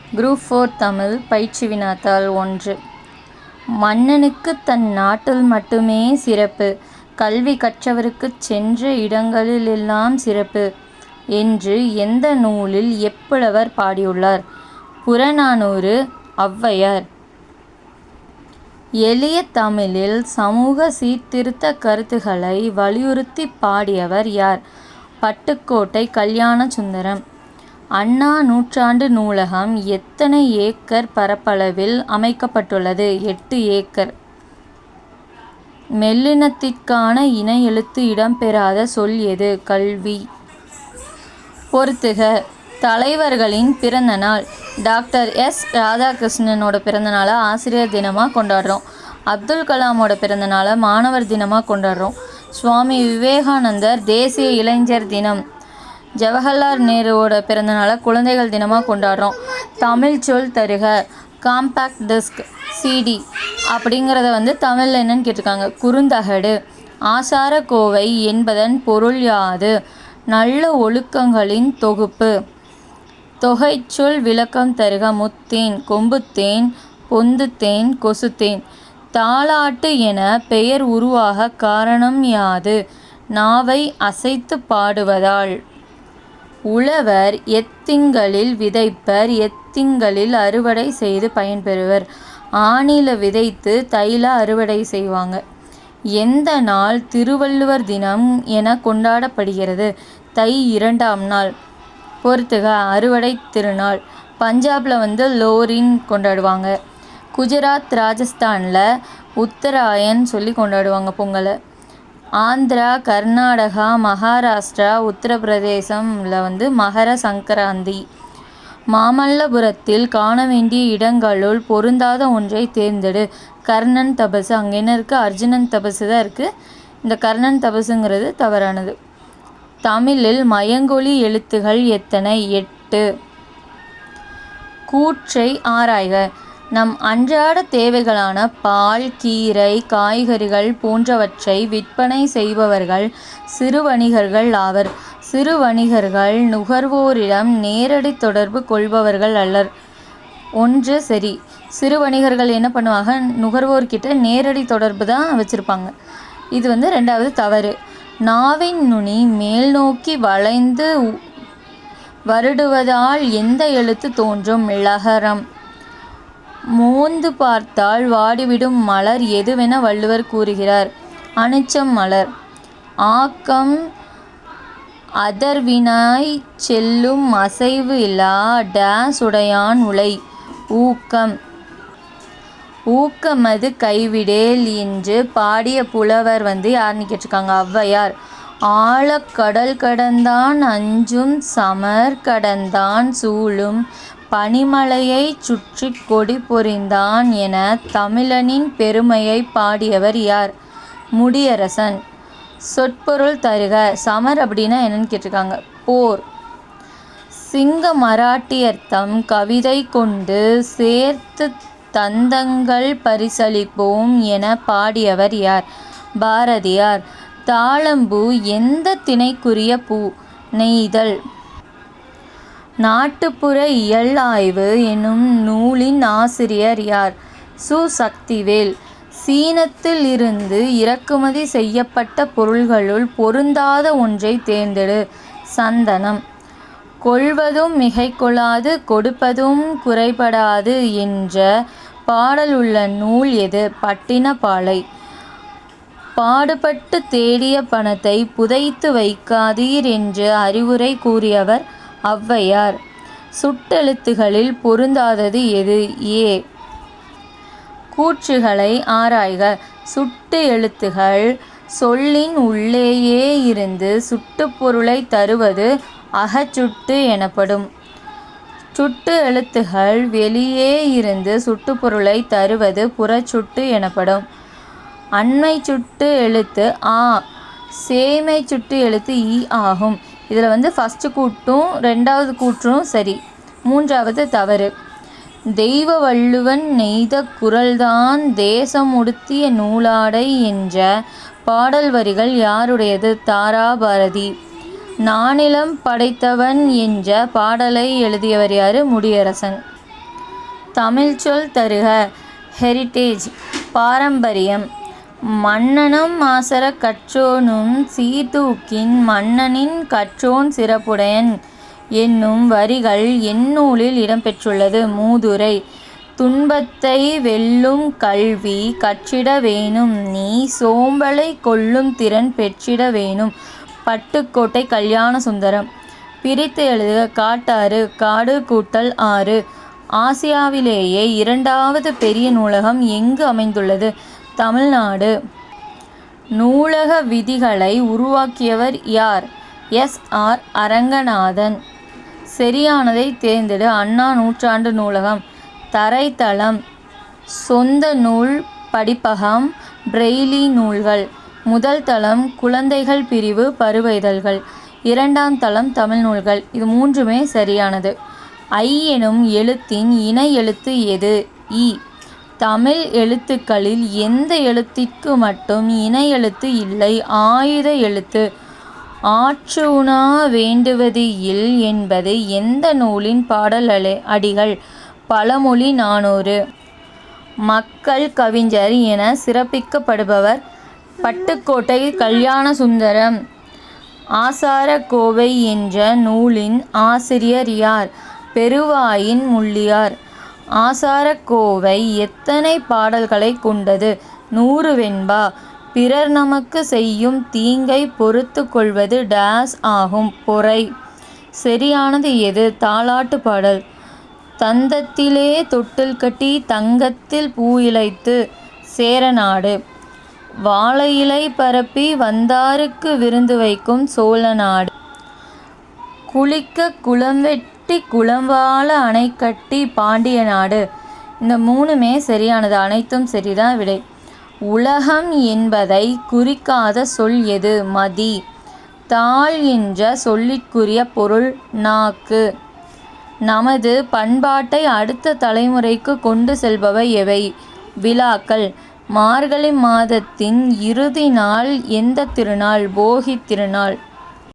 Group 4 Tamil பயிற்சி வினாத்தாள் 1. மன்னனுக்கு தன் நாட்டில் மட்டுமே சிறப்பு, கல்வி கற்றவருக்குச் சென்ற இடங்களிலெல்லாம் சிறப்பு என்று எந்த நூலில் எப்புலவர் பாடியுள்ளார்? புறநானூறு. ஔவையார். எளிய தமிழில் சமூக சீர்திருத்த கருத்துக்களை வலியுறுத்திப் பாடியவர் யார்? பட்டுக்கோட்டை கல்யாணசுந்தரம். அண்ணா நூற்றாண்டு நூலகம் எத்தனை ஏக்கர் பரப்பளவில் அமைக்கப்பட்டுள்ளது? 8 ஏக்கர். மெல்லினத்திற்கான இன எழுத்து இடம்பெறாத சொல் எது? கல்வி. பொறுத்துக. தலைவர்களின் பிறந்த நாள். Doctor S. ராதாகிருஷ்ணனோட பிறந்த நாளை ஆசிரியர் தினமாக கொண்டாடுறோம். அப்துல் கலாமோட பிறந்த நாளை மாணவர் தினமாக கொண்டாடுறோம். சுவாமி விவேகானந்தர் தேசிய இளைஞர் தினம். ஜவஹர்லால் நேருவோட பிறந்தநாளை குழந்தைகள் தினமாக கொண்டாடுறோம். தமிழ் சொல் தருக. காம்பேக்ட் டிஸ்க், சிடி அப்படிங்கிறத தமிழில் என்னன்னு கேட்டிருக்காங்க. குறுந்தகடு. ஆசார கோவை என்பதன் பொருள் யாது? நல்ல ஒழுக்கங்களின் தொகுப்பு. தொகைச்சொல் விளக்கம் தருக. முத்தேன், கொம்புத்தேன், பொந்துத்தேன், கொசுத்தேன். தாலாட்டு என பெயர் உருவாக காரணம் யாது? நாவை அசைத்து பாடுவதால். உழவர் எத்திங்களில் விதைப்பர், எத்திங்களில் அறுவடை செய்து பயன்பெறுவர்? ஆனில விதைத்து தைல அறுவடை செய்வாங்க. எந்த நாள் திருவள்ளுவர் தினம் என கொண்டாடப்படுகிறது? தை 2ஆம் நாள். பொறுத்துக. அறுவடை திருநாள். பஞ்சாபில் லோரின் கொண்டாடுவாங்க. குஜராத், ராஜஸ்தானில் உத்தராயன் சொல்லி கொண்டாடுவாங்க பொங்கலை. ஆந்திரா, கர்நாடகா, மகாராஷ்டிரா, உத்தரப்பிரதேசம்ல மகர சங்கராந்தி. மாமல்லபுரத்தில் காண வேண்டிய இடங்களுள் பொருந்தாத ஒன்றை தேர்ந்தெடு. கர்ணன் தபசு. அங்கே என்ன இருக்குது? அர்ஜுனன் தபசு தான் இருக்குது. இந்த கர்ணன் தபசுங்கிறது தவறானது. தமிழில் மயங்கொலி எழுத்துகள் எத்தனை? 8. கூற்றை ஆராய்க. நம் அன்றாட தேவைகளான பால், கீரை, காய்கறிகள் போன்றவற்றை விற்பனை செய்பவர்கள் சிறு வணிகர்கள் ஆவர். சிறு வணிகர்கள் நுகர்வோரிடம் நேரடி தொடர்பு கொள்பவர்கள் அல்லர். 1 சரி. சிறு வணிகர்கள் என்ன பண்ணுவாங்க? நுகர்வோர்கிட்ட நேரடி தொடர்பு தான் வச்சுருப்பாங்க. இது 2வது தவறு. நாவின் நுனி மேல் நோக்கி வளைந்து வருடுவதால் எந்த எழுத்து தோன்றும்? ழகரம். மோந்து பார்த்தால் வாடிவிடும் மலர் எதுவென வள்ளுவர் கூறுகிறார்? அனிச்சம் மலர். ஆக்கம் அதர்வினாய் செல்லும் அசைவு இல்லா டேஸ் உடையான் உலை. ஊக்கம். ஊக்கமது கைவிடேல் என்று பாடிய புலவர் யாருன்னு கேட்டிருக்காங்க? ஔவையார். ஆழக் கடல் கடந்தான் அஞ்சும் சமர் கடந்தான் சூழும் பனிமலையைச் சுற்றிக் கொடி பொறிந்தான் என தமிழனின் பெருமையை பாடியவர் யார்? முடியரசன். சொற்பொருள் தருக. சமர் அப்படின்னா என்னன்னு கேட்டிருக்காங்க? போர். சிங்க மராட்டியர்தம் கவிதை கொண்டு சேர்த்து தந்தங்கள் பரிசளிப்போம் என பாடியவர் யார்? பாரதியார். தாழம்பூ எந்த திணைக்குரிய பூ? நெய்தல். நாட்டுப்புற இயல் ஆய்வு எனும் நூலின் ஆசிரியர் யார்? சு. சக்திவேல். சீனத்தில் இருந்து இறக்குமதி செய்யப்பட்ட பொருள்களுள் பொருந்தாத ஒன்றை தேர்ந்தெடு. சந்தனம். கொள்வதும் மிகைகொளாது கொடுப்பதும் குறைபடாது என்ற பாடல் உள்ள நூல் எது? பட்டினப்பாலை. பாடுபட்டு தேடிய பணத்தை புதைத்து வைக்காதீர் என்று அறிவுரை கூறியவர் ஔவையார். சுட்டெழுத்துகளில் பொருந்தாதது எது? ஏ. கூற்றுகளை ஆராய்க. சுட்டு எழுத்துகள் சொல்லின் உள்ளேயே இருந்து சுட்டுப் பொருளை தருவது அகச்சுட்டு எனப்படும். சுட்டு எழுத்துகள் வெளியே இருந்து சுட்டுப்பொருளை தருவது புறச்சுட்டு எனப்படும். அண்மை சுட்டு எழுத்து ஆ, சேமை சுட்டு எழுத்து இ ஆகும். இதில் ஃபஸ்ட்டு கூற்றும் 2வது கூற்றும் சரி, 3வது தவறு. தெய்வ வள்ளுவன் நெய்த குறள்தான் தேசம் உடுத்திய நூலாடை என்ற பாடல் வரிகள் யாருடையது? தாராபாரதி. நானிலம் படைத்தவன் என்ற பாடலை எழுதியவர் யார்? முடியரசன். தமிழ்ச்சொல் தருக. ஹெரிடேஜ் பாரம்பரியம். மன்னனும் மாசறக் கற்றோனும் சீர்தூக்கின் மன்னனின் கற்றோன் சிறப்புடையன் என்னும் வரிகள் எந்நூலில் இடம்பெற்றுள்ளது? மூதுரை. துன்பத்தை வெல்லும் கல்வி கற்றிட வேணும் நீ சோம்பலை கொல்லும் திறன் பெற்றிட வேணும். பட்டுக்கோட்டை கல்யாண சுந்தரம். பிரித்து எழுதுக. காட்டாறு. காடு கூட்டல் ஆறு. ஆசியாவிலேயே 2வது பெரிய நூலகம் எங்கு அமைந்துள்ளது? தமிழ்நாடு. நூலக விதிகளை உருவாக்கியவர் யார்? எஸ். ஆர். அரங்கநாதன். சரியானதை தேர்ந்தெடு. அண்ணா நூற்றாண்டு நூலகம். தரைத்தளம். சொந்த நூல் படிப்பகம். பிரெய்லி நூல்கள். முதல் தளம் குழந்தைகள் பிரிவு பருவ இதழ்கள். 2ஆம் தளம் தமிழ் நூல்கள். இது 3மே சரியானது. ஐ எனும் எழுத்தின் இணை எழுத்து எது? இ. தமிழ் எழுத்துக்களில் எந்த எழுத்திற்கு மட்டும் இணை எழுத்து இல்லை? ஆயுத எழுத்து. ஆற்றுணா வேண்டுவது இல் என்பது எந்த நூலின் பாடல் அடிகள்? பழமொழி 400. மக்கள் கவிஞர் என சிறப்பிக்கப்படுபவர்? பட்டுக்கோட்டை கல்யாண சுந்தரம். ஆசாரக்கோவை என்ற நூலின் ஆசிரியர் யார்? பெருவாயின் முள்ளியார். ஆசாரக்கோவை எத்தனை பாடல்களை கொண்டது? 100 வெண்பா. பிறர் நமக்கு செய்யும் தீங்கை பொறுத்து கொள்வது டேஸ் ஆகும்? பொறை. சரியானது எது? தாலாட்டு பாடல். தந்தத்திலே தொட்டில் கட்டி தங்கத்தில் பூ இழைத்து. சேரநாடு. வாழை இலை பரப்பி வந்தாருக்கு விருந்து வைக்கும்? சோழநாடு. குளிக்க குளம் வெட்டி குளம் வாழ அணை கட்டி? பாண்டிய நாடு. இந்த 3மே சரியானது. அனைத்தும் சரிதான். விடை. உலகம் என்பதை குறிக்காத சொல் எது? மதி. தாள் என்ற சொல்லிற்குரிய பொருள்? நாக்கு. நமது பண்பாட்டை அடுத்த தலைமுறைக்கு கொண்டு செல்பவை எவை? விழாக்கள். மார்கழி மாதத்தின் இறுதி நாள் எந்த திருநாள்? போகி திருநாள்.